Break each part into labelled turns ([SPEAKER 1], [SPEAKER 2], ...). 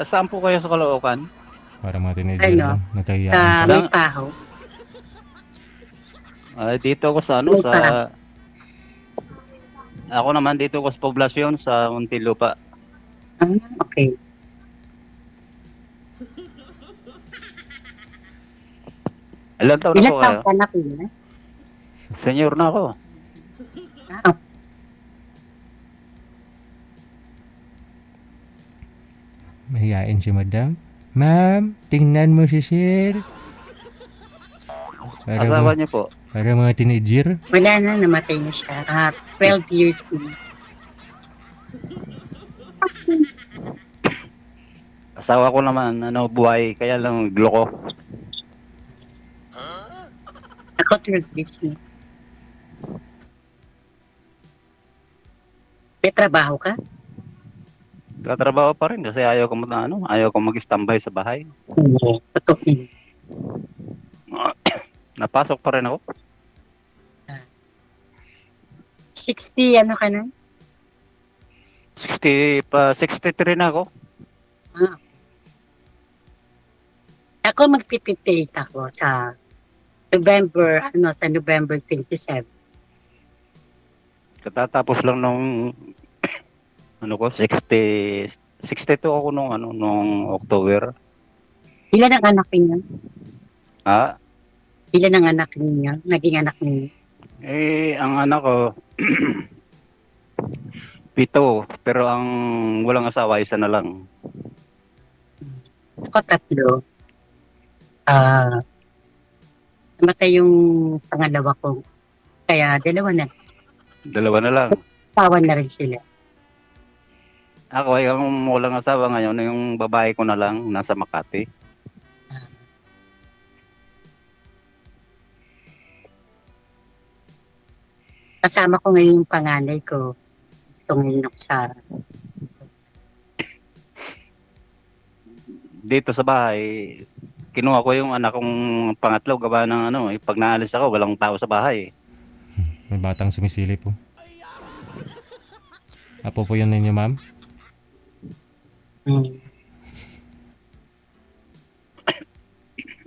[SPEAKER 1] Saan po kayo sa Caloocan?
[SPEAKER 2] Para mga teenager
[SPEAKER 3] Ano?
[SPEAKER 2] lang. Nagkahiyaan
[SPEAKER 3] Sa
[SPEAKER 2] pa.
[SPEAKER 3] may paho.
[SPEAKER 1] Dito ako sa
[SPEAKER 3] May paho.
[SPEAKER 1] ako naman dito ko sa poblasyon sa Muntinlupa.
[SPEAKER 3] Ah, okay.
[SPEAKER 1] Ilan taon na
[SPEAKER 3] Ilan
[SPEAKER 1] po
[SPEAKER 3] taon
[SPEAKER 1] kayo?
[SPEAKER 3] ka na kuya?
[SPEAKER 1] Senior na ako.
[SPEAKER 3] Ah,
[SPEAKER 2] Mahihain si madam. Ma'am, tingnan mo si sir.
[SPEAKER 1] Asawa niyo po?
[SPEAKER 2] Para mga teenager.
[SPEAKER 3] wala na, namatay na siya. 12 years old.
[SPEAKER 1] Asawa ko naman, buhay, kaya lang gloko.
[SPEAKER 3] Ako 12 years na. May trabaho ka?
[SPEAKER 1] Katrabaho pa rin kasi ayaw ko mag-standby sa bahay.
[SPEAKER 3] Oo. Totoo yun.
[SPEAKER 1] Napasok pa rin ako.
[SPEAKER 3] 60, ano ka na?
[SPEAKER 1] 63 na ako.
[SPEAKER 3] Ako mag-58 ako sa November 27.
[SPEAKER 1] Katatapos lang nung 62 ako nung October.
[SPEAKER 3] Ilan ang anak niya?
[SPEAKER 1] Ah,
[SPEAKER 3] Ilan ang anak niya? Naging anak niya?
[SPEAKER 1] ang anak ko 7, pero ang walang asawa isa na lang.
[SPEAKER 3] Ako 3. Namatay yung pangalawa ko. Kaya 2 na.
[SPEAKER 1] 2 na lang.
[SPEAKER 3] Tawan na rin sila.
[SPEAKER 1] Ako ay ang walang asawa ngayon, yung babae ko na lang nasa Makati.
[SPEAKER 3] Kasama ko ngayon yung panganay ko. Ngayon ako sa...
[SPEAKER 1] Dito sa bahay, kinuha ko yung anak kong pangatlo gawa ng pag naalis ako, walang tao sa bahay.
[SPEAKER 2] May batang sumisilip po. Apo po yun ninyo, ma'am?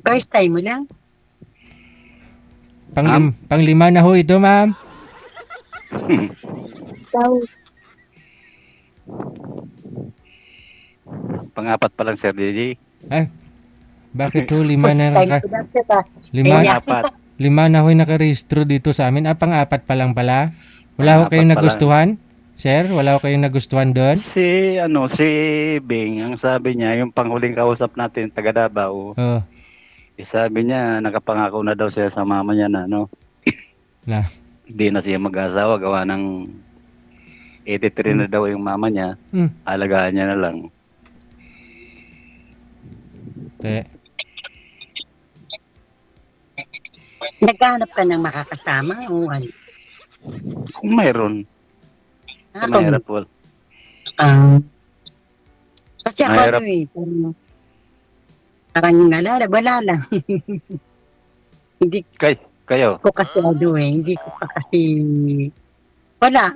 [SPEAKER 3] First time mo lang?
[SPEAKER 2] Panglima na ho ito, ma'am.
[SPEAKER 1] Pang-apat pa lang, Sir DJ.
[SPEAKER 2] Ay, bakit ho lima na
[SPEAKER 3] Time ko lang siya ba?
[SPEAKER 2] lima,
[SPEAKER 3] Kaya-
[SPEAKER 1] Pang-apat.
[SPEAKER 2] lima na ho'y nakarehistro dito sa amin. Pang-apat pa lang pala. Wala ho
[SPEAKER 1] Pang-apat
[SPEAKER 2] kayong
[SPEAKER 1] pa lang.
[SPEAKER 2] nagustuhan? Sir, wala ho kayong nagustuhan doon?
[SPEAKER 1] Si Bing, ang sabi niya, yung panghuling kausap natin, taga Davao,
[SPEAKER 2] Oh,
[SPEAKER 1] sabi niya, nakapangako na daw siya sa mama niya na,
[SPEAKER 2] na.
[SPEAKER 1] hindi na siya mag-asawa, gawa ng 83 na daw yung mama niya, alagaan niya na lang.
[SPEAKER 3] Naghahanap ka ng makakasama o ano?
[SPEAKER 1] Kung mayroon, mahirap po.
[SPEAKER 3] Kasi ako
[SPEAKER 1] Mahirap.
[SPEAKER 3] parang wala lang. Hindi
[SPEAKER 1] Kayo,
[SPEAKER 3] ko kasi hindi ko pa kasi, wala.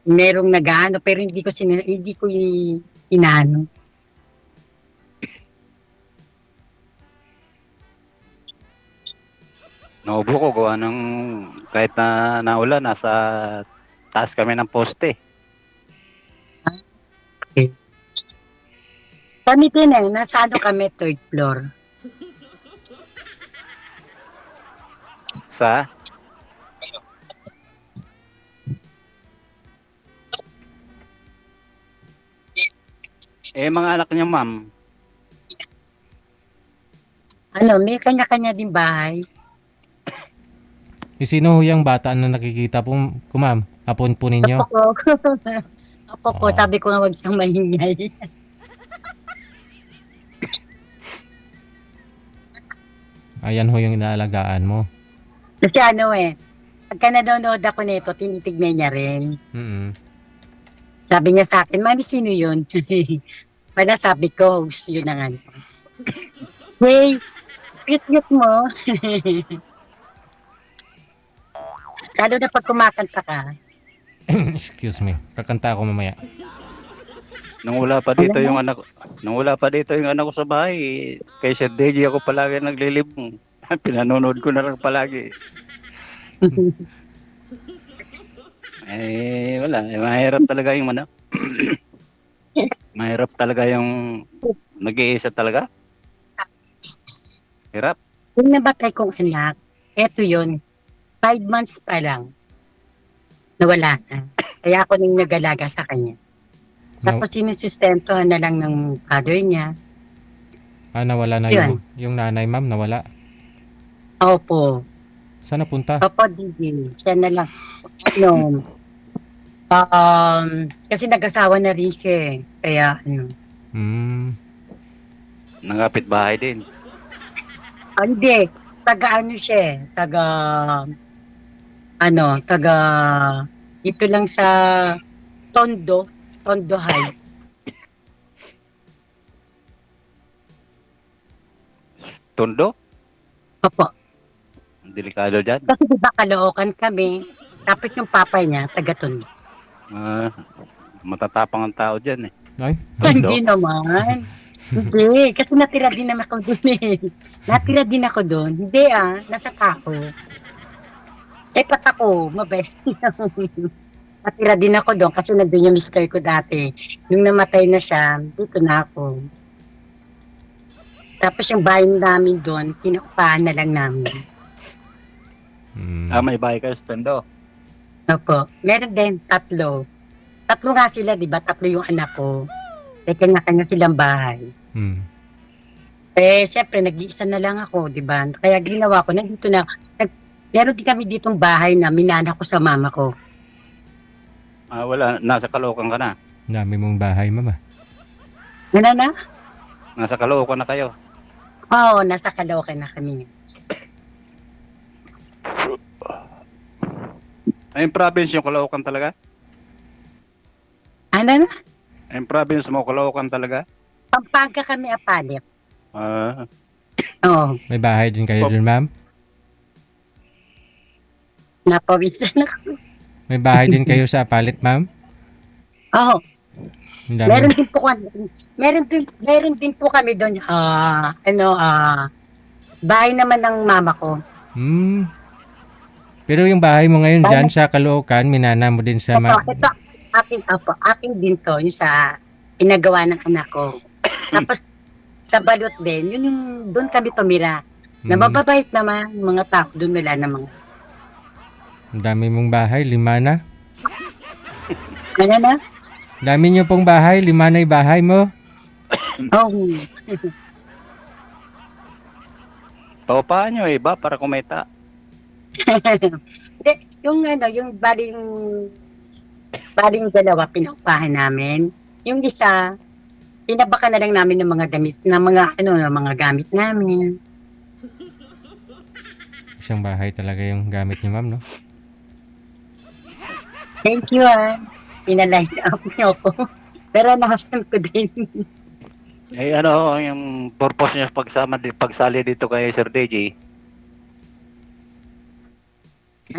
[SPEAKER 3] Merong nag-ano, pero hindi ko inaano.
[SPEAKER 1] naubo ko, gawa ng kahit na naulan, nasa taas kami ng poste.
[SPEAKER 3] Kami din nasa kami, 3rd floor.
[SPEAKER 1] Sa? Mga anak niya, ma'am.
[SPEAKER 3] May kanya-kanya din bahay.
[SPEAKER 2] Sino ho yung bata na nakikita po, ma'am? Apon po ninyo?
[SPEAKER 3] Apo ko, sabi ko nga wag siyang mahingay.
[SPEAKER 2] Ayan ho yung inaalagaan mo.
[SPEAKER 3] Kasi pagka nanonood ako nito, tinitignan niya rin. Sabi niya sa akin, Mami, sino yun? Wala, sabi ko, yun ang Hey, cute mo. Lalo na pag kumakanta ka.
[SPEAKER 2] Excuse me. Kakanta ako mamaya.
[SPEAKER 1] Nung wala pa dito yung anak ko sa bahay, kay Sir Deji ako palagi naglilibong. Pinanonood ko na lang palagi. Wala. Mahirap talaga yung ano. Mahirap talaga yung nag-iisa talaga. Hirap.
[SPEAKER 3] Yung nabatay kong anak, eto yun, 5 months pa lang, nawala na. Kaya ako nang nag-alaga sa kanya. Tapos sinusustentuhan na lang ng father niya.
[SPEAKER 2] Nawala na yung nanay, ma'am, nawala.
[SPEAKER 3] Opo.
[SPEAKER 2] Saan napunta?
[SPEAKER 3] Opo, DJ. Siya na lang. Kasi nag-asawa na rin siya eh. Kaya,
[SPEAKER 1] Nangapit bahay din.
[SPEAKER 3] Hindi. Siya eh. Dito lang sa Tondo High.
[SPEAKER 1] Tondo?
[SPEAKER 3] Opo.
[SPEAKER 1] Delikado dyan.
[SPEAKER 3] Kasi diba Caloocan kami, tapos yung papa niya, taga Tondo.
[SPEAKER 1] Matatapang ang tao dyan eh.
[SPEAKER 2] Ay?
[SPEAKER 3] Hindi naman. Hindi, kasi natira din naman ako doon eh. Natira din ako doon. Hindi nasa Taco. Pat ako, mabest. Natira din ako doon kasi nandun yung mister ko dati. Nung namatay na siya, dito na ako. Tapos yung bahay namin doon, pinaupahan na lang namin.
[SPEAKER 1] May bahay kayo sa Tondo?
[SPEAKER 3] Opo. Meron din, 3. 3 nga sila, di ba? 3 yung anak ko. Kanya-kanya silang bahay. Siyempre, nag-iisa na lang ako, di ba? Kaya ginawa ko, nandito na. Meron din kami ditong bahay na minana ko sa mama ko.
[SPEAKER 1] Wala. Nasa Caloocan ka na?
[SPEAKER 2] Dami mong bahay, mama.
[SPEAKER 3] Ano na?
[SPEAKER 1] Nasa Caloocan na kayo?
[SPEAKER 3] Oo, nasa Caloocan na kami.
[SPEAKER 1] Ayun province yung Caloocan talaga?
[SPEAKER 3] Ano na?
[SPEAKER 1] Ayun province mo Caloocan talaga?
[SPEAKER 3] Pampanga kami apalit. Oo.
[SPEAKER 2] May bahay din kayo dun, ma'am?
[SPEAKER 3] Napawisan na.
[SPEAKER 2] May bahay din kayo sa Apalit, ma'am?
[SPEAKER 3] Oo.
[SPEAKER 2] Ang dami.
[SPEAKER 3] Meron din po kami doon. Bahay naman ng mama ko.
[SPEAKER 2] Pero yung bahay mo ngayon dyan sa Caloocan, minana mo din sa...
[SPEAKER 3] Ito, akin din to, yung sa pinagawa ng anak ko. Tapos, sa balot din, yun yung doon kami tumira. Nabababait naman, mga tao doon wala namang.
[SPEAKER 2] Ang dami mong bahay, 5 na.
[SPEAKER 3] Ano na?
[SPEAKER 2] Dami nyo pong bahay, 5 na yung bahay mo.
[SPEAKER 3] Oh.
[SPEAKER 1] Paupahan nyo iba para kumita.
[SPEAKER 3] yung baling dalawa pinaupahan namin. Yung isa, pinabakan na lang namin ng mga gamit, ng mga gamit namin.
[SPEAKER 2] Isang bahay talaga yung gamit niyo, ma'am, no?
[SPEAKER 3] Thank you, Pinaline up niyo ako. Pero nakasan ko din.
[SPEAKER 1] Yung purpose niya pagsali dito kay Sir Deji?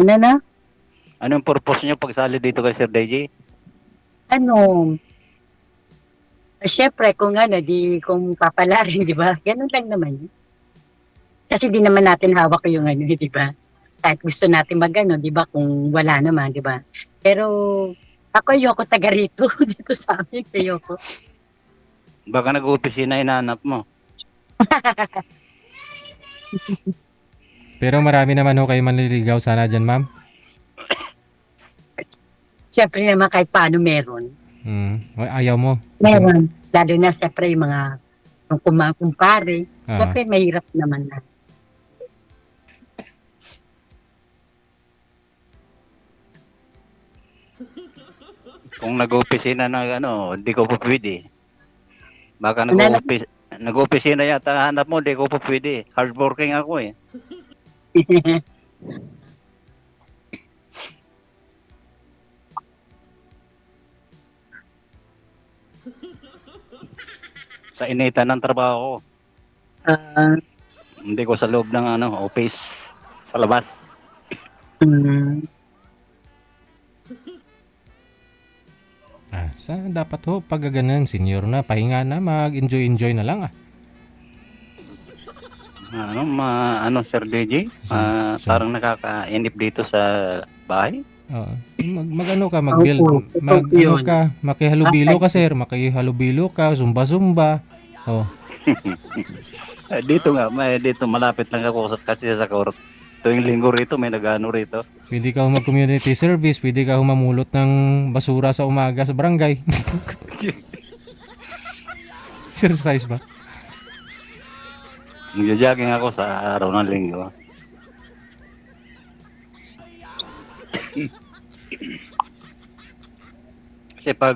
[SPEAKER 3] Ano na?
[SPEAKER 1] Anong purpose niyo pagsali dito kay Sir Deji?
[SPEAKER 3] Siyempre, kung papalarin, di ba? Ganun lang naman. Kasi di naman natin hawak yung di ba? Kahit gusto natin di ba? Kung wala naman, di ba? Pero, ako ayoko taga rito, dito sa amin, ayoko.
[SPEAKER 1] Baka nag-opisina inaanap mo.
[SPEAKER 2] Pero marami naman kayo manliligaw sana dyan, ma'am.
[SPEAKER 3] Siyempre naman kahit paano meron.
[SPEAKER 2] Ayaw mo?
[SPEAKER 3] Meron. Lalo na siyempre yung mga kumpare. Siyempre mahirap naman na.
[SPEAKER 1] Kung nag-opisina na hindi ko po pwede. Baka nag-opisina yata hanap mo, hindi ko po pwede. Hardworking ako eh. Sa initan ng trabaho ko. Hindi ko sa loob ng office. Sa labas.
[SPEAKER 2] Dapat ho, pag ganun, senior na, pahinga na, mag-enjoy-enjoy na lang
[SPEAKER 1] Ano, Sir DJ? Parang nakakainip dito sa bahay.
[SPEAKER 2] Oo. Mag-ano ka, mag-build, mag-ano ka, makihalubilo ka, sir, makihalubilo ka, zumba-zumba. Oh,
[SPEAKER 1] Dito nga, dito malapit lang ako kasi sa court. Tuwing linggo rito, may nag-ano rito.
[SPEAKER 2] pwede ka mag-community service, pwede ka mamulot ng basura sa umaga sa barangay. Exercise ba?
[SPEAKER 1] Nag-jogging ako sa araw ng linggo. Kasi pag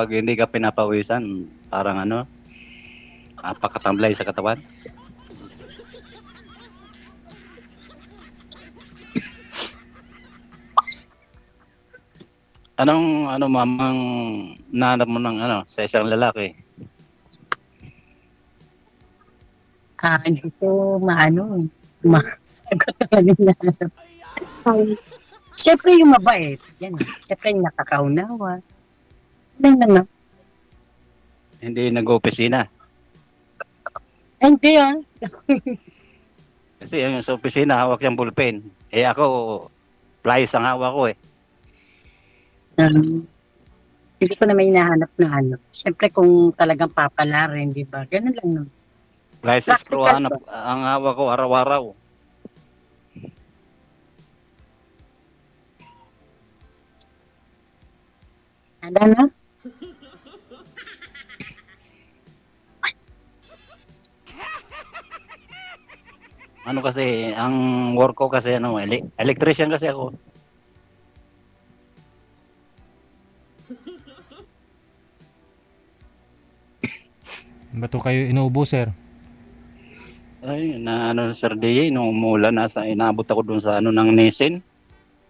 [SPEAKER 1] hindi ka pinapawisan, parang napakatamlay sa katawan. Mamang nahanap mo ng sa isang lalaki?
[SPEAKER 3] Hindi ko masagot talaga na. Siyempre yung mabait. Yan. Siyempre yung nakakaunawa. Ano.
[SPEAKER 1] Hindi nag-opisina.
[SPEAKER 3] Hindi yan.
[SPEAKER 1] Kasi yung sa opisina, hawak yung ballpen. Ako, flyers ang hawak ko .
[SPEAKER 3] Hindi ko na may hinahanap na Siyempre kung talagang papalarin, di ba? Ganun lang. No?
[SPEAKER 1] Flyers
[SPEAKER 3] Practical
[SPEAKER 1] ang hawak ko araw-araw.
[SPEAKER 3] Ano?
[SPEAKER 1] Kasi, ang work ko kasi, electrician kasi ako.
[SPEAKER 2] Bato kayo inuubo, sir?
[SPEAKER 1] Ay, Sir DJ, nung umulan, inabot ako dun sa ng Nissin.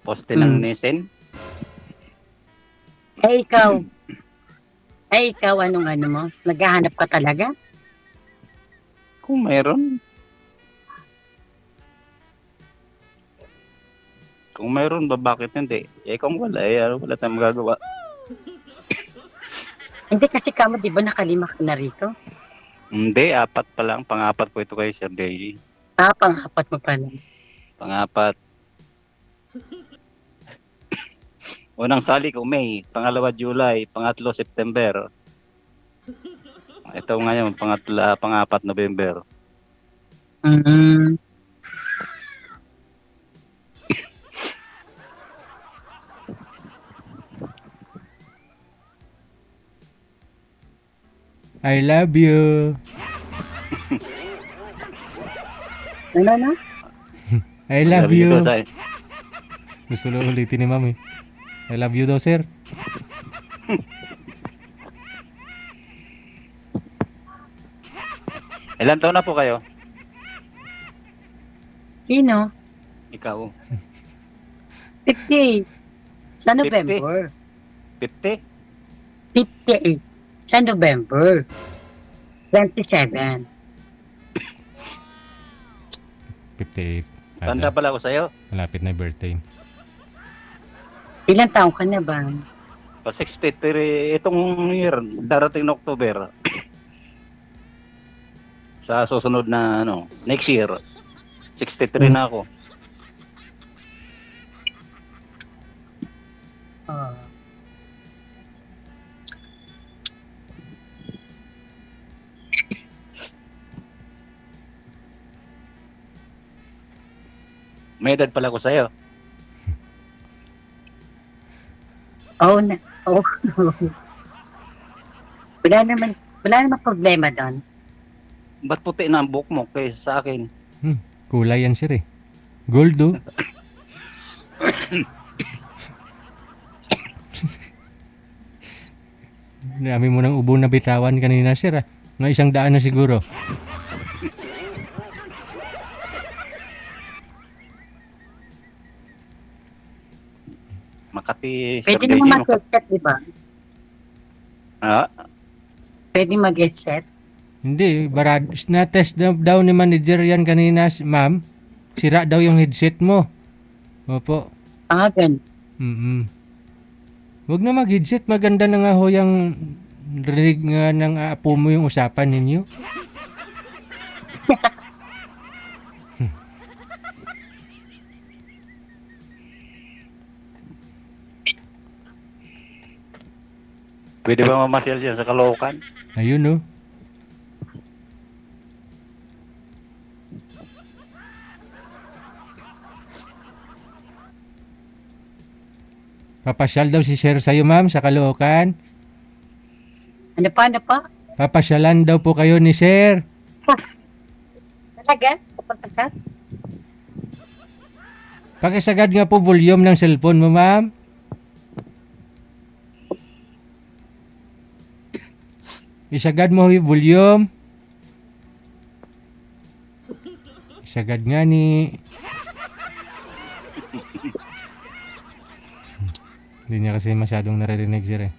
[SPEAKER 1] Poste ng Nissin.
[SPEAKER 3] Ikaw, anong mo? Naghahanap ka talaga?
[SPEAKER 1] Kung mayroon. Kung mayroon ba, bakit hindi? Kung wala, wala tayong magagawa.
[SPEAKER 3] Hindi kasi kamo, di ba nakalima ka na rito?
[SPEAKER 1] Hindi, 4 pa lang. Pang-4 ko ito kay Sir DJ.
[SPEAKER 3] Pang-4 mo pa lang.
[SPEAKER 1] Pang-4. Unang sali ko, May. Pangalawa, July. Pangatlo, September. Ito ngayon, pang-4, November.
[SPEAKER 2] I love you.
[SPEAKER 3] Ano?
[SPEAKER 2] I love
[SPEAKER 1] Sabi
[SPEAKER 2] you.
[SPEAKER 1] nito, Tay.
[SPEAKER 2] Gusto lang ulitin ni mami. I love you daw, sir.
[SPEAKER 1] Ilan taon na po kayo?
[SPEAKER 3] Sino?
[SPEAKER 1] Ikaw.
[SPEAKER 3] 50. Sa November.
[SPEAKER 1] 50?
[SPEAKER 3] 58. Sa November. 27.
[SPEAKER 2] 58.
[SPEAKER 1] Tanda pala ako sa'yo.
[SPEAKER 2] Malapit na yung birthday.
[SPEAKER 3] Ilang taong ka na ba?
[SPEAKER 1] Pa 63 itong year, darating na October. Sa susunod na next year. 63 na ako. May edad pala ako sa'yo.
[SPEAKER 3] Oh. Wala naman problema doon.
[SPEAKER 1] Ba't puti na ang buhok mo kaysa sa akin?
[SPEAKER 2] Kulay yan, sir eh. Gold, oh. Dami mo ng ubo na bitawan kanina, sir ah. Mga 100 na siguro.
[SPEAKER 1] Makati,
[SPEAKER 3] Pwede
[SPEAKER 1] Sir
[SPEAKER 3] naman
[SPEAKER 1] DJ,
[SPEAKER 3] mag-headset, di ba? Pwede mag-headset.
[SPEAKER 2] Hindi, na-test daw ni manager yan kanina, ma'am. Sira daw yung headset mo. Opo.
[SPEAKER 3] Ganun.
[SPEAKER 2] Huwag na mag-headset. Maganda na nga ho yung rinig nga ng apo mo yung usapan ninyo.
[SPEAKER 1] Pwede ba mamasyal siya sa Caloocan?
[SPEAKER 2] Ayun oh. Papasyal daw si Sir sa'yo, ma'am, sa Caloocan.
[SPEAKER 3] Ano pa?
[SPEAKER 2] Papasyalan daw po kayo ni Sir.
[SPEAKER 3] Talaga? Pupunta sa?
[SPEAKER 2] Pakisagad nga po volume ng cellphone mo, ma'am. Isagad mo yung volume. Isagad nga ni... Hindi niya kasi masyadong naririnig sir eh.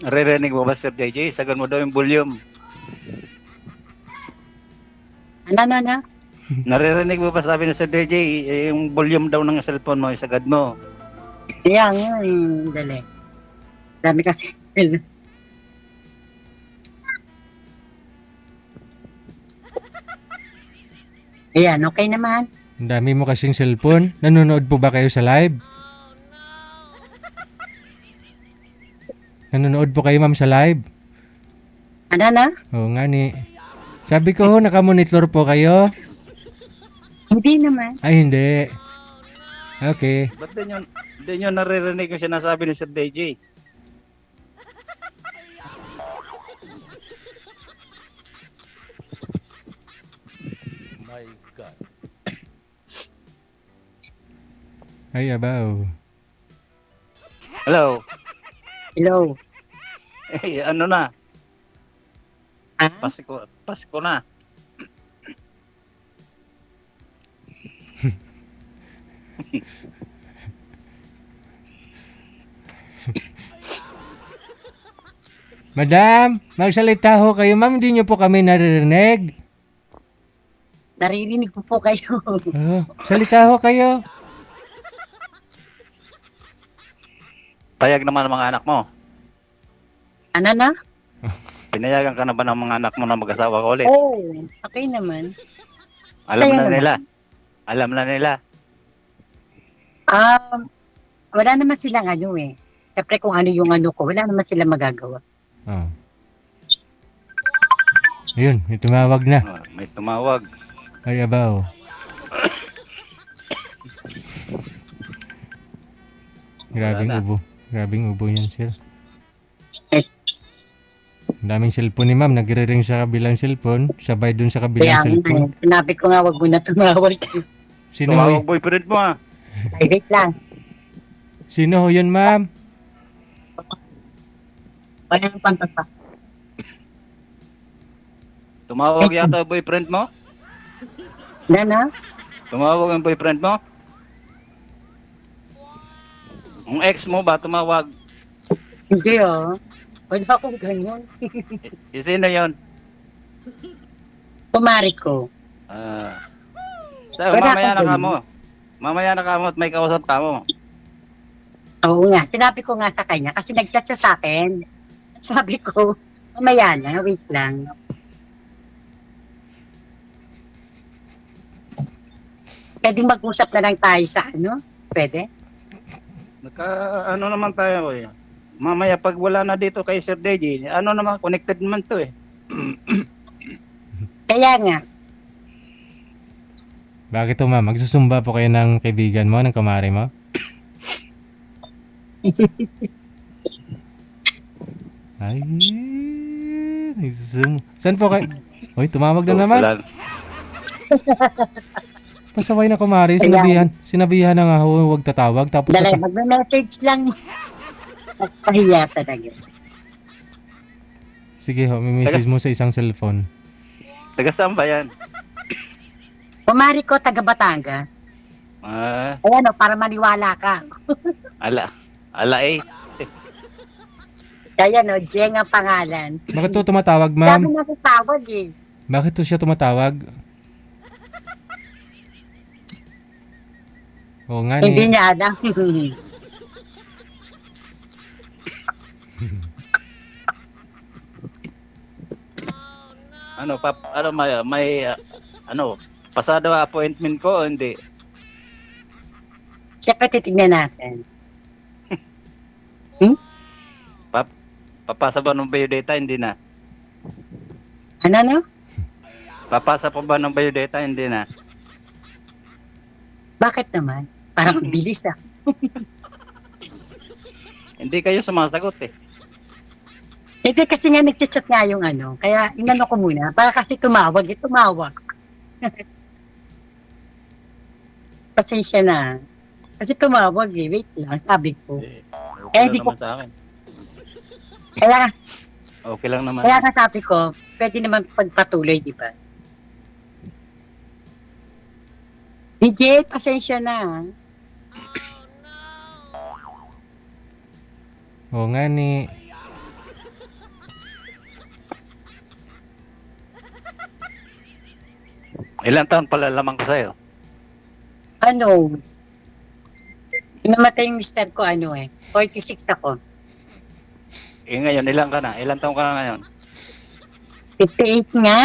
[SPEAKER 1] Naririnig mo ba, Sir JJ? Sagan mo daw yung volume.
[SPEAKER 3] Ano?
[SPEAKER 1] Naririnig mo ba sabi ni Sir JJ, yung volume daw ng cellphone mo, isagad mo.
[SPEAKER 3] Kaya nga, dali. Dami kasi sila. Ayan, okay naman.
[SPEAKER 2] Ang dami mo kasing cellphone. Nanonood po ba kayo sa live? Nanonood po kayo ma'am sa live?
[SPEAKER 3] Ano?
[SPEAKER 2] Oo nga ni. Sabi ko, nakamonitor po kayo?
[SPEAKER 3] Hindi naman.
[SPEAKER 2] Ay hindi. Okay.
[SPEAKER 1] Ba't din yun naririnig yung sinasabi ni Sir JJ?
[SPEAKER 4] My God.
[SPEAKER 2] Ay abaw.
[SPEAKER 1] Hello?
[SPEAKER 3] Hello.
[SPEAKER 1] Eh, ano na?
[SPEAKER 3] Ah?
[SPEAKER 1] Pasko na.
[SPEAKER 2] Madam, magsalita ho kayo ma'am. Hindi niyo po kami naririnig.
[SPEAKER 3] Naririnig ko po kayo.
[SPEAKER 2] Oh, salita ho kayo.
[SPEAKER 1] Payag naman ang mga anak mo.
[SPEAKER 3] Ano na?
[SPEAKER 1] Pinayagan ka na ba ng mga anak mo na mag-asawa ka ulit?
[SPEAKER 3] Oh, okay naman.
[SPEAKER 1] Alam
[SPEAKER 3] kaya
[SPEAKER 1] na
[SPEAKER 3] naman.
[SPEAKER 1] nila. Alam na nila.
[SPEAKER 3] Wala naman silang ano eh. Siyempre kung ano yung ano ko, wala naman silang magagawa.
[SPEAKER 2] Oh. Ayun, may tumawag na.
[SPEAKER 1] Oh, may tumawag.
[SPEAKER 2] Ay abaw. Grabing
[SPEAKER 1] Wala na.
[SPEAKER 2] ubo. Grabing ubo yan, sir.
[SPEAKER 3] Eh.
[SPEAKER 2] Ang daming cellphone ni ma'am. Nagre-ring sa kabilang cellphone. Sabay dun sa
[SPEAKER 3] Kaya
[SPEAKER 2] kabilang
[SPEAKER 3] nga
[SPEAKER 2] cellphone.
[SPEAKER 3] eh, sinabi ko nga wag mo na tumawag.
[SPEAKER 2] Sino ho,
[SPEAKER 1] Tumawag boyfriend mo ah.
[SPEAKER 3] Private lang.
[SPEAKER 2] sino ho yun, ma'am?
[SPEAKER 3] Wala nang pantasa.
[SPEAKER 1] Tumawag yata boyfriend mo?
[SPEAKER 3] Na?
[SPEAKER 1] Tumawag ang boyfriend mo? Ang ex mo ba tumawag?
[SPEAKER 3] Hindi oh. Wala akong ganyan.
[SPEAKER 1] Sino yun?
[SPEAKER 3] Pumari ko.
[SPEAKER 1] So,
[SPEAKER 3] Wala
[SPEAKER 1] mamaya
[SPEAKER 3] ka
[SPEAKER 1] na ka
[SPEAKER 3] dun.
[SPEAKER 1] mo. Mamaya na ka mo at may kausap ka mo.
[SPEAKER 3] Oo nga, sinabi ko nga sa kanya kasi nag-chat siya sa akin. Sabi ko, mamaya na, wait lang. Pwedeng mag-usap na lang tayo sa ano? Pwede?
[SPEAKER 1] Ano naman tayo eh. Mamaya pag wala na dito kay Sir DJ, ano naman, connected naman to eh.
[SPEAKER 3] Kaya nga,
[SPEAKER 2] Bakit ho, ma'am? Magsusumba po kayo ng kaibigan mo, ng kamari mo? Ay, saan po kayo? Uy, tumawag na naman.
[SPEAKER 1] Wala.
[SPEAKER 2] Pasaway na kumari, sinabihan na nga ho, huwag tatawag. Tapos
[SPEAKER 3] dala, magme-message lang. Pahiya talaga.
[SPEAKER 2] sige ho, may message mo sa isang cellphone.
[SPEAKER 1] Taga saan ba yan?
[SPEAKER 3] Pumari ko, taga Batangas. Ayan o, para maniwala ka.
[SPEAKER 1] Ala eh.
[SPEAKER 3] Kaya no, Jeng ang pangalan.
[SPEAKER 2] Bakit to tumatawag,
[SPEAKER 3] Dami
[SPEAKER 2] ma'am?
[SPEAKER 3] na tawag eh.
[SPEAKER 2] Bakit to siya tumatawag? Oo nga
[SPEAKER 3] Hindi
[SPEAKER 2] ni.
[SPEAKER 3] niya alam.
[SPEAKER 1] Ano, ano, ano, pasado appointment ko o hindi?
[SPEAKER 3] Siyempre titignan natin. Hmm?
[SPEAKER 1] Papasa ba ng biodata? Hindi na.
[SPEAKER 3] Ano, no?
[SPEAKER 1] Papasa pa ba ng biodata? Hindi na.
[SPEAKER 3] Bakit naman? Parang ang bilis ah.
[SPEAKER 1] Hindi kayo sumasagot eh.
[SPEAKER 3] Hindi kasi nga nagchat-chat nga yung ano. Kaya inano ko muna. Para kasi tumawag. Tumawag. Pasensya na. Kasi tumawag eh. Wait lang. Sabi ko.
[SPEAKER 1] Okay lang
[SPEAKER 3] Hindi ko.
[SPEAKER 1] naman sa akin.
[SPEAKER 3] Kaya,
[SPEAKER 1] Okay lang naman.
[SPEAKER 3] kaya nga sabi ko, pwede naman pagpatuloy, di ba? DJ, pasensya na.
[SPEAKER 2] Oo nga ni.
[SPEAKER 1] Ilang taon pala lamang ko sa'yo?
[SPEAKER 3] Ano? Namatay yung mister ko, 46 ako.
[SPEAKER 1] Eh ngayon, ilang ka na? Ilang taon ka na ngayon?
[SPEAKER 3] 58 nga.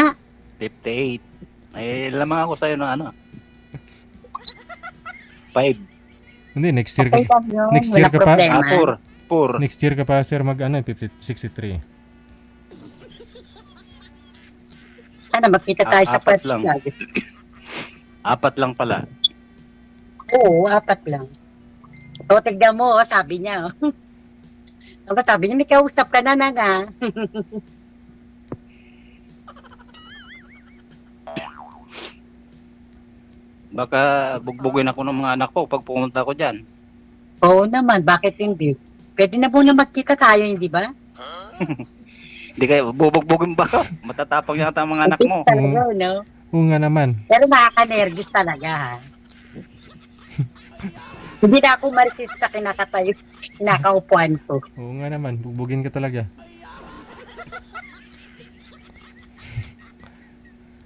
[SPEAKER 1] 58. Eh, lamang ako sa'yo ng ano? 5.
[SPEAKER 2] Hindi, next year
[SPEAKER 3] Okay
[SPEAKER 2] ka.
[SPEAKER 3] lang yun.
[SPEAKER 2] Next year
[SPEAKER 3] Wala
[SPEAKER 2] ka pa?
[SPEAKER 3] problema.
[SPEAKER 1] 4.
[SPEAKER 2] Next year ka pa sir mag 63.
[SPEAKER 3] Sana magkita tayo sa
[SPEAKER 1] Apat
[SPEAKER 3] first
[SPEAKER 1] lang.
[SPEAKER 3] vlog.
[SPEAKER 1] 4 lang pala.
[SPEAKER 3] Oo, 4 lang. O, tignan mo, sabi niya. Tapos sabi niya, may kausap ka na nga.
[SPEAKER 1] Baka bugbugin ako ng mga anak ko pag pumunta ko dyan.
[SPEAKER 3] Oo naman, bakit hindi? Pwede na po na magkita tayo, hindi ba?
[SPEAKER 1] Hindi kayo, bubugbugin ba ka? Matatapang yata ang mga anak mo.
[SPEAKER 3] Talaga, no?
[SPEAKER 2] Oo nga naman.
[SPEAKER 3] Pero nakaka-nervous talaga, ha? Hindi na ako marisit sa kinakaupuan ko.
[SPEAKER 2] Oo nga naman, bugbugin ka talaga.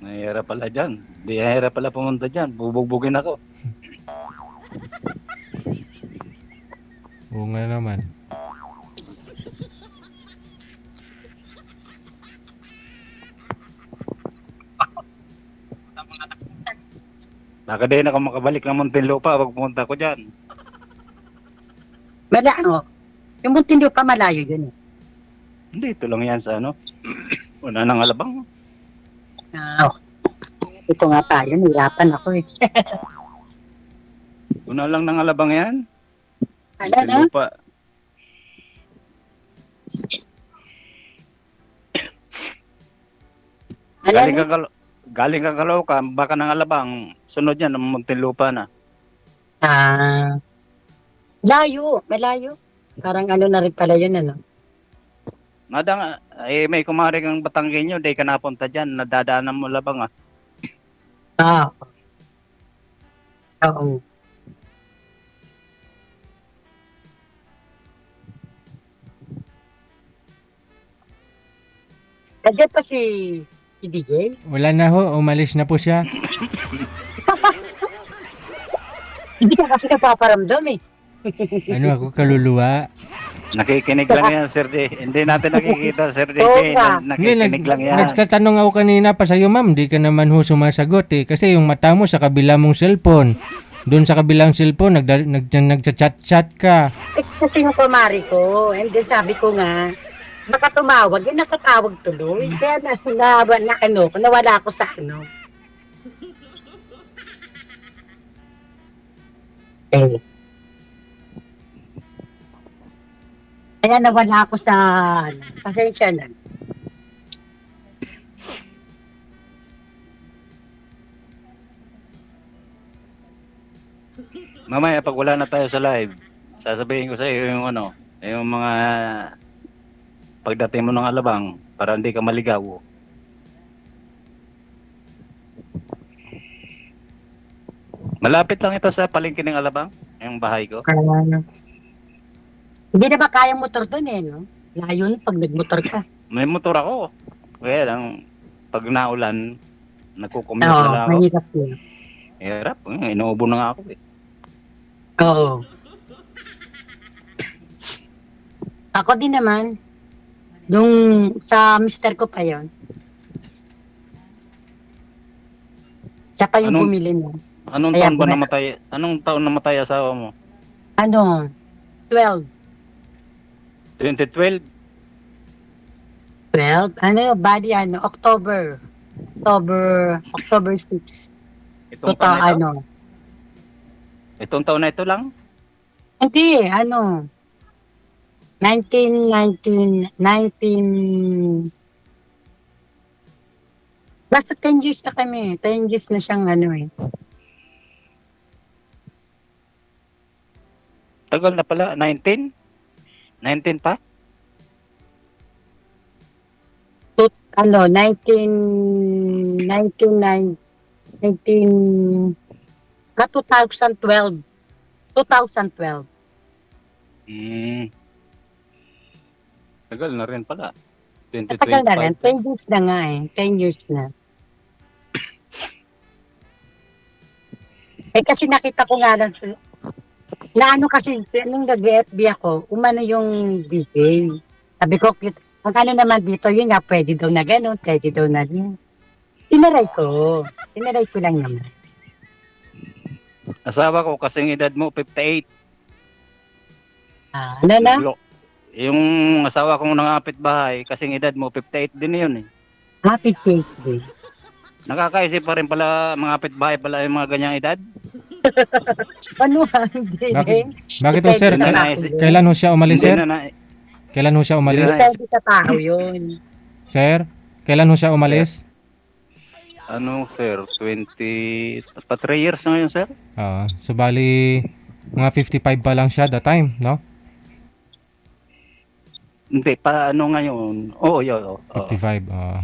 [SPEAKER 1] Nahihirap pala dyan. Hindi nahihirap pala pumunta dyan. Bubugbugin ako.
[SPEAKER 2] Oo nga naman.
[SPEAKER 1] Baka din ako makabalik ng Muntinlupa pag pumunta ko dyan.
[SPEAKER 3] Yung Muntinlupa pa malayo yun, eh.
[SPEAKER 1] Hindi, ito lang yan sa ano. Una ng alabang.
[SPEAKER 3] Ito nga tayo, nirapan ako, eh.
[SPEAKER 1] Una lang ng alabang yan.
[SPEAKER 3] Ano, no?
[SPEAKER 1] Muntinlupa.
[SPEAKER 3] Ano,
[SPEAKER 1] Galing
[SPEAKER 3] no?
[SPEAKER 1] ka galing ka Caloocan, baka ng alabang. Sunod yan ng Muntinlupa na.
[SPEAKER 3] Layo, malayo. Parang ano na rin pala yun, ano?
[SPEAKER 1] Madang, may kumari kang Batanggenyo, di ka napunta dyan. Nadadaanan mo labang ah.
[SPEAKER 3] Oo. Nandiyan pa si DJ?
[SPEAKER 2] Wala na ho, umalis na po siya.
[SPEAKER 3] Hindi ka kasi napaparamdam, eh.
[SPEAKER 2] Ano ako kaluluwa?
[SPEAKER 1] Nakikinig lang yan, Sir D. Hindi natin nakikita, Sir D.
[SPEAKER 3] Oo nga.
[SPEAKER 1] Nakikinig lang yan.
[SPEAKER 2] Nagtatanong ako kanina pa sa'yo, ma'am. Di ka naman ho sumasagot eh. Kasi yung mata mo sa kabila mong cellphone. Doon sa kabilang cellphone, nagchat-chat ka.
[SPEAKER 3] Kasi yung kumari ko, and then sabi ko nga, baka tumawag, yun nakatawag tuloy. Kaya nawala ako sa ano. Eh. Kaya nawala ako sa, pasensya na.
[SPEAKER 1] Mamaya, pag wala na tayo sa live, sasabihin ko sa iyo yung ano, yung mga pagdating mo ng alabang para hindi ka maligaw. Malapit lang ito sa palengke ng alabang, yung bahay ko.
[SPEAKER 3] Hindi na ba kayang motor doon eh, no? Layo na pag nagmotor ka.
[SPEAKER 1] May motor ako. Kaya lang, pag naulan, nagkukumute
[SPEAKER 3] Oo,
[SPEAKER 1] na lang ako.
[SPEAKER 3] mahirap yun.
[SPEAKER 1] Hirap, inuubo na nga ako eh.
[SPEAKER 3] Oo. Ako din naman, nung sa mister ko pa yon, siya pa yung
[SPEAKER 1] Anong
[SPEAKER 3] bumili mo.
[SPEAKER 1] anong
[SPEAKER 3] Kaya
[SPEAKER 1] taon ba namatay? Anong taon namatay asawa mo?
[SPEAKER 3] ano, 12.
[SPEAKER 1] 2012?
[SPEAKER 3] 12? Ano yung body, October 6.
[SPEAKER 1] Itong taon na ito?
[SPEAKER 3] Ano,
[SPEAKER 1] Itong taon na ito lang?
[SPEAKER 3] hindi, 19, basta 10 years na kami. 10 years na siyang
[SPEAKER 1] Tagal na pala, 19? 19 pa?
[SPEAKER 3] 2012. 2012.
[SPEAKER 1] Hmm, tagal na rin pala.
[SPEAKER 3] Matagal na rin.
[SPEAKER 1] 2025 na.
[SPEAKER 3] 10 years na nga eh. 10 years na. Eh kasi nakita ko nga lang, na kasi, nung nag-FB ako, umano yung DJ. Sabi ko, ang naman dito, yun nga, pwede daw na gano'n, pwede daw na yun. Tinaray ko. Tinaray ko lang naman.
[SPEAKER 1] Asawa ko kasing edad mo 58.
[SPEAKER 3] Ano na?
[SPEAKER 1] Yung asawa kong nangapit bahay kasing edad mo 58 din yun eh.
[SPEAKER 3] Happy birthday.
[SPEAKER 1] Nakakaisip pa rin pala mga kapitbahay pala yung mga ganyang edad.
[SPEAKER 3] Ano hindi
[SPEAKER 2] Bakit?
[SPEAKER 3] rin.
[SPEAKER 2] Bakit ho, sir?
[SPEAKER 1] Hindi na
[SPEAKER 2] Kailan ho siya umalis,
[SPEAKER 1] Hindi
[SPEAKER 2] sir?
[SPEAKER 1] na na
[SPEAKER 2] Kailan ho siya umalis?
[SPEAKER 1] Hindi na-
[SPEAKER 3] Depende sa tao yun.
[SPEAKER 2] Sir, kailan ho siya umalis?
[SPEAKER 1] ano sir, 20 pa 3 years na ngayon sir.
[SPEAKER 2] Oo. So, bali, mga 55 pa lang siya that time, no?
[SPEAKER 1] Hindi pa ano ngayon. Oo, oo.
[SPEAKER 2] 55, oo.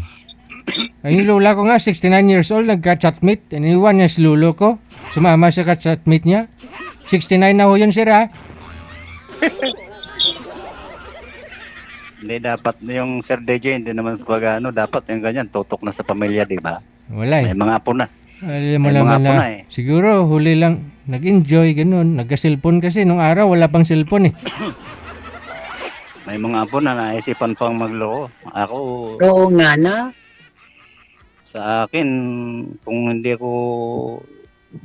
[SPEAKER 2] Ay, yung lola ko nga, 69 years old, nagka-chatmate. Iniwan niya si lulo ko. Sumama siya ka-chatmate niya. 69 na ho yun, sir, ha?
[SPEAKER 1] Hindi dapat yung Sir DJ hindi naman ano, dapat yung ganyan tutok na sa pamilya, di ba?
[SPEAKER 2] Wala eh.
[SPEAKER 1] May mga apo na.
[SPEAKER 2] Alam mo
[SPEAKER 1] May
[SPEAKER 2] naman
[SPEAKER 1] mga apo
[SPEAKER 2] na,
[SPEAKER 1] na eh.
[SPEAKER 2] siguro huli lang, nag-enjoy, ganun. Nagka-cellphone kasi, nung araw, wala pang cellphone eh.
[SPEAKER 1] May mga apo na naisipan pang magloko. Ako
[SPEAKER 3] Oo nga na.
[SPEAKER 1] sa akin kung hindi ako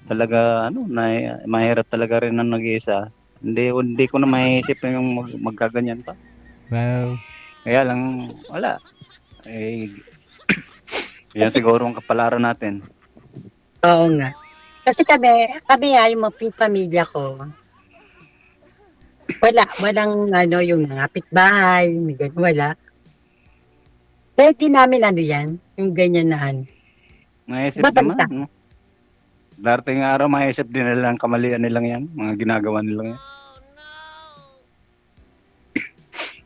[SPEAKER 1] talaga ano na mahirap talaga rin ang nag-iisa. Hindi ko na maiisip yung magkaganyan pa.
[SPEAKER 2] Wow.
[SPEAKER 1] Kaya lang wala. Eh yan siguro ang kapalaran natin.
[SPEAKER 3] Oo nga. Kasi kami yung mga pamilya ko, walang yung mga kapitbahay, may ganun, wala. Kaya di namin yan, yung ganyan na
[SPEAKER 1] Naisip
[SPEAKER 3] Babanta.
[SPEAKER 1] naman. No? Darating araw maisip din nila ang kamalian nilang yan. Mga ginagawa nilang yan.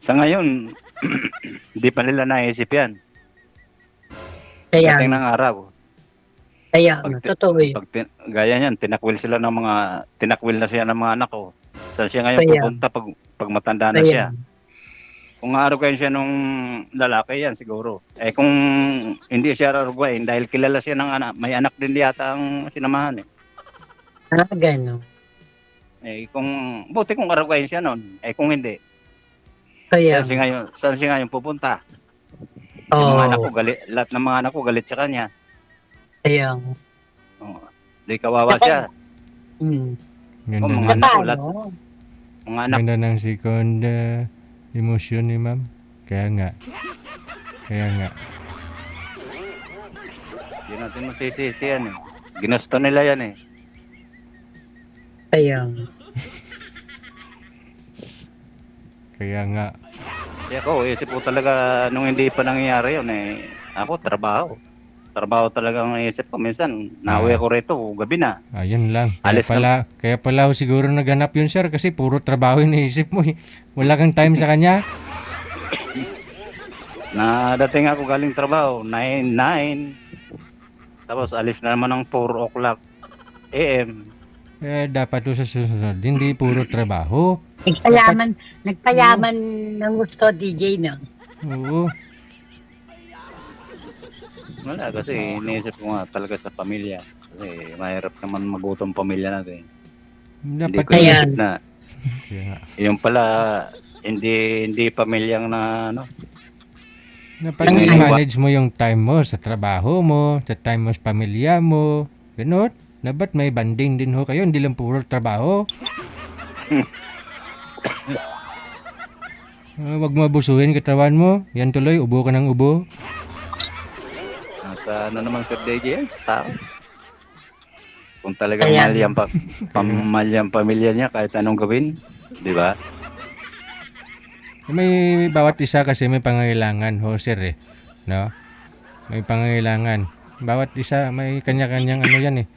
[SPEAKER 1] Sa ngayon, hindi pa nila naisip yan.
[SPEAKER 3] Kaya,
[SPEAKER 1] Dating ng araw.
[SPEAKER 3] totoo yun.
[SPEAKER 1] Gaya niyan, tinakwil na siya ng mga anak ko. Saan siya ngayon
[SPEAKER 3] Kaya.
[SPEAKER 1] pupunta pag matanda na siya? Kung araw siya nung lalaki yan siguro. Eh kung hindi siya araw dahil kilala siya ng anak, may anak din yata ang sinamahan eh.
[SPEAKER 3] Gano'n.
[SPEAKER 1] Eh buti kung araw siya noon. Eh kung hindi,
[SPEAKER 3] Kaya,
[SPEAKER 1] saan siya ngayon pupunta?
[SPEAKER 3] oo.
[SPEAKER 1] Yung mga anak ko galit, lahat ng mga anak ko galit sa kanya.
[SPEAKER 3] Kaya,
[SPEAKER 1] Oh, di kawawa siya.
[SPEAKER 2] Ganda
[SPEAKER 1] Oh,
[SPEAKER 2] ng,
[SPEAKER 1] mga anak ko, lahat,
[SPEAKER 3] paano?
[SPEAKER 1] mga anak
[SPEAKER 2] ganda ng second emotion ni ma'am. Kaya nga.
[SPEAKER 1] Hindi natin masisisi yan eh. Ginusto nila yan eh.
[SPEAKER 2] Kaya nga.
[SPEAKER 1] Kaya ako, isip ko talaga nung hindi pa nangyayari yun eh. Ako, trabaho. Trabaho talaga ang isip ko. Minsan, nauwi ako rito, gabi na.
[SPEAKER 2] Ayun lang.
[SPEAKER 1] Alis
[SPEAKER 2] Kaya pala ho siguro naghanap yun, sir, kasi puro trabaho yung naisip mo eh. Wala kang time sa kanya.
[SPEAKER 1] Nadating ako galing trabaho, 9. Tapos alis na naman ng 4 o'clock AM.
[SPEAKER 2] Dapat ho sa susunod, hindi puro trabaho.
[SPEAKER 3] Nagpayaman ng gusto DJ, no?
[SPEAKER 2] Oo.
[SPEAKER 1] Wala kasi iniisip ko nga talaga sa pamilya. Kasi mahirap naman magutom pamilya natin. Hindi
[SPEAKER 2] Dapat
[SPEAKER 1] ko inisip
[SPEAKER 3] Ayan.
[SPEAKER 1] na
[SPEAKER 2] Kaya nga.
[SPEAKER 1] yung pala hindi pamilyang na ano.
[SPEAKER 2] Dapat
[SPEAKER 1] Yung
[SPEAKER 2] i-manage mo yung time mo sa trabaho mo, sa time mo sa pamilya mo. Ganun. Dapat may banding din ho kayo, hindi lang puro trabaho. Wag mo abusuhin katawan mo. Yan tuloy, ubo ka ng ubo.
[SPEAKER 1] Sa ano naman Sir DJ yan, sa tao. Kung talagang
[SPEAKER 3] Ayan.
[SPEAKER 1] mahal yung pamilya niya kahit anong gawin, di ba?
[SPEAKER 2] May bawat isa kasi may pangangailangan ho, sir eh. No? May pangangailangan. Bawat isa may kanya-kanyang ano yan eh.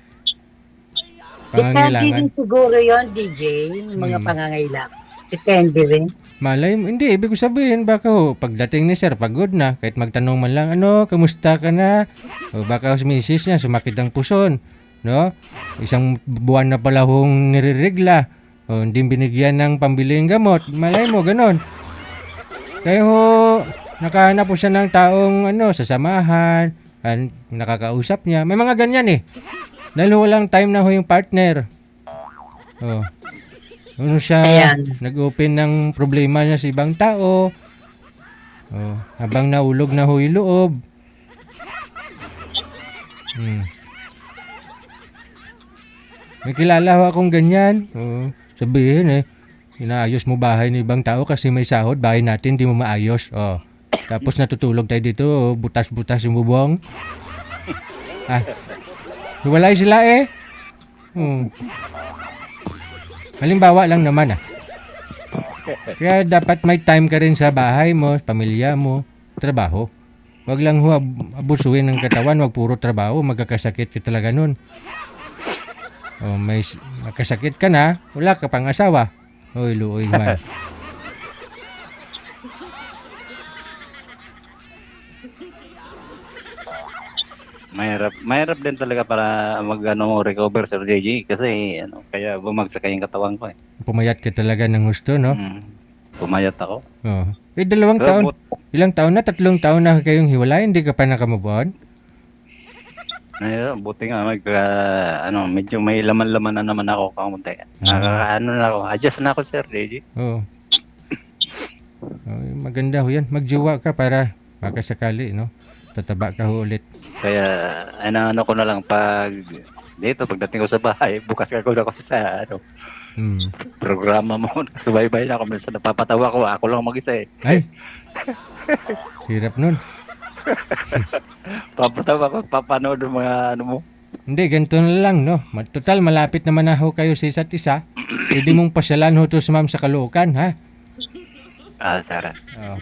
[SPEAKER 3] Depende
[SPEAKER 2] Pangangailangan.
[SPEAKER 3] rin siguro yon DJ, yung mga pangangailangan. Depende rin.
[SPEAKER 2] Malay mo, hindi, ibig ko sabihin, baka ho, pagdating ni sir, pagod na, kahit magtanong man lang, ano, kamusta ka na? O baka si misis niya, sumakit ang puson, no? Isang buwan na pala hong niriregla, o hindi binigyan ng pambiling gamot, malay mo, ganon. Kaya ho, nakahanap po siya ng taong, ano, sasamahan, nakakausap niya, may mga ganyan eh. Dahil walang time na ho yung partner. Oh. Ano siya,
[SPEAKER 3] Ayan.
[SPEAKER 2] nag-open ng problema niya sa ibang tao. Oh, habang naulog na ho yung loob. May kilala ho akong ganyan. Oh, sabihin eh, inaayos mo bahay ng ibang tao kasi may sahod, bahay natin di mo maayos. Oh. Tapos natutulog tayo dito, oh, butas-butas yung bubong. Ah, hiwalay sila eh. Halimbawa lang naman ah. Kaya dapat may time ka rin sa bahay mo, pamilya mo, trabaho. Wag lang ho abusuin ng katawan, wag puro trabaho, magkakasakit ka talaga nun. O may magkasakit ka na, wala ka pang asawa. Oy, luoy man.
[SPEAKER 1] Mahirap din talaga para recover Sir JJ kasi kaya bumagsak yung katawan ko eh.
[SPEAKER 2] Pumayat ka talaga ng gusto, no?
[SPEAKER 1] Pumayat ako.
[SPEAKER 2] Oh. Eh, 2 taon. Ilang taon na? 3 taon na kayong hiwalay, hindi ka pa nakamove on?
[SPEAKER 1] Buti nga medyo may laman-laman na naman ako kaunti. Na ako, adjust na ako Sir JJ.
[SPEAKER 2] Oo. Maganda ho yan. Magjowa ka para makasakali, no? Tataba ka ho ulit.
[SPEAKER 1] Kaya ko na lang pagdating ko sa bahay, bukas ako na ako sa programa mo. Subaybay na ako. Minsan napapatawa ko. Ako lang mag-isa eh.
[SPEAKER 2] Ay! Hirap nun.
[SPEAKER 1] Papatawa ko. Papanood ng mga mo.
[SPEAKER 2] Hindi, ganito na lang, no? Total, malapit naman na ho kayo sa isa't isa. Pwede mong pasyalan ho to sa ma'am sa Caloocan, ha?
[SPEAKER 1] Sara.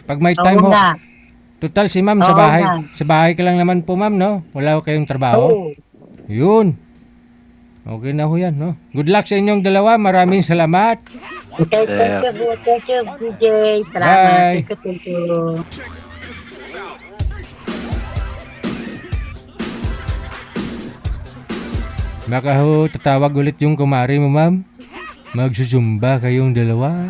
[SPEAKER 2] Pag may time ho,
[SPEAKER 3] Oo nga.
[SPEAKER 2] total si ma'am sa
[SPEAKER 3] Oo
[SPEAKER 2] bahay.
[SPEAKER 3] nga.
[SPEAKER 2] Sa bahay ka lang naman po, ma'am, no? Wala ho kayong trabaho.
[SPEAKER 3] Oo.
[SPEAKER 2] Yun. Okay na ho yan, no? Good luck sa inyong dalawa. Maraming salamat.
[SPEAKER 3] Okay, thank you, DJ. Salamat.
[SPEAKER 2] Bye.
[SPEAKER 3] Thank you.
[SPEAKER 2] Baka ho, tatawag ulit yung kumari mo, ma'am. Magsusumba kayong dalawa.